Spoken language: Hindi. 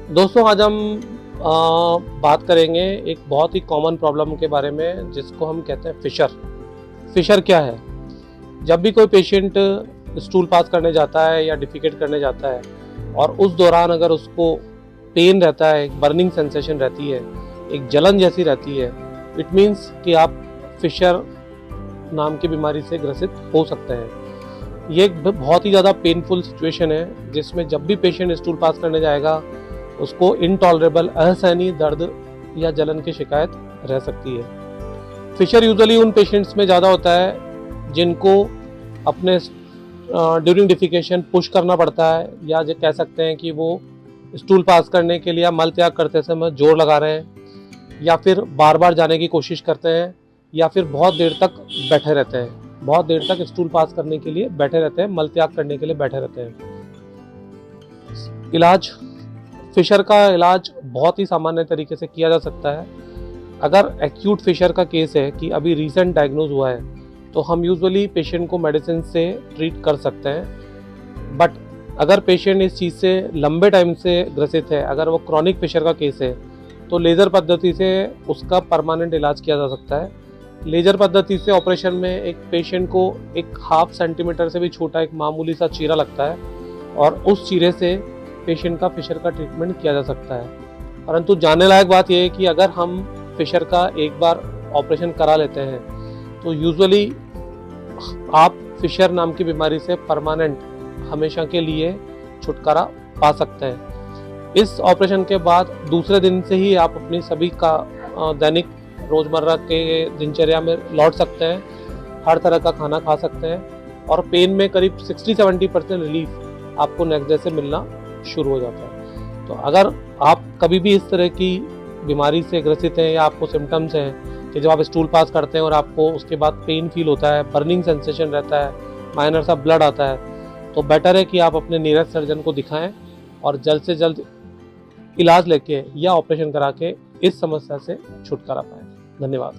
दोस्तों, आज हम बात करेंगे एक बहुत ही कॉमन प्रॉब्लम के बारे में, जिसको हम कहते हैं फिशर। फिशर क्या है? जब भी कोई पेशेंट स्टूल पास करने जाता है या डिफिकेट करने जाता है और उस दौरान अगर उसको पेन रहता है, एक बर्निंग सेंसेशन रहती है, एक जलन जैसी रहती है, इट मीन्स कि आप फिशर नाम की बीमारी से ग्रसित हो सकते हैं। ये एक बहुत ही ज़्यादा पेनफुल सिचुएशन है, जिसमें जब भी पेशेंट स्टूल पास करने जाएगा उसको इनटॉलरेबल असहनीय दर्द या जलन की शिकायत रह सकती है। फिशर यूजुअली उन पेशेंट्स में ज़्यादा होता है जिनको अपने ड्यूरिंग डिफिकेशन पुश करना पड़ता है, या जो कह सकते हैं कि वो स्टूल पास करने के लिए या मल त्याग करते समय जोर लगा रहे हैं, या फिर बार बार जाने की कोशिश करते हैं, या फिर बहुत देर तक बैठे रहते हैं, बहुत देर तक स्टूल पास करने के लिए बैठे रहते हैं, मल त्याग करने के लिए बैठे रहते हैं। इलाज, फिशर का इलाज बहुत ही सामान्य तरीके से किया जा सकता है। अगर एक्यूट फिशर का केस है कि अभी रिसेंट डायग्नोज हुआ है, तो हम यूजुअली पेशेंट को मेडिसिन से ट्रीट कर सकते हैं। बट अगर पेशेंट इस चीज़ से लंबे टाइम से ग्रसित है, अगर वो क्रॉनिक फिशर का केस है, तो लेज़र पद्धति से उसका परमानेंट इलाज किया जा सकता है। लेज़र पद्धति से ऑपरेशन में एक पेशेंट को एक 1/2 सेंटीमीटर से भी छोटा एक मामूली सा चीरा लगता है, और उस चीरे से पेशेंट का फिशर का ट्रीटमेंट किया जा सकता है। परंतु जानने लायक बात यह है कि अगर हम फिशर का एक बार ऑपरेशन करा लेते हैं, तो यूजुअली आप फिशर नाम की बीमारी से परमानेंट हमेशा के लिए छुटकारा पा सकते हैं। इस ऑपरेशन के बाद दूसरे दिन से ही आप अपनी सभी का दैनिक रोज़मर्रा के दिनचर्या में लौट सकते हैं, हर तरह का खाना खा सकते हैं, और पेन में करीब 60-70% रिलीफ आपको नेक्स्ट डे से मिलना शुरू हो जाता है। तो अगर आप कभी भी इस तरह की बीमारी से ग्रसित हैं, या आपको सिम्टम्स हैं कि जब आप स्टूल पास करते हैं और आपको उसके बाद पेन फील होता है, बर्निंग सेंसेशन रहता है, माइनर सा ब्लड आता है, तो बेटर है कि आप अपने नियरेस्ट सर्जन को दिखाएं और जल्द से जल्द इलाज लेके या ऑपरेशन करा के इस समस्या से छुटकारा पाएं। धन्यवाद।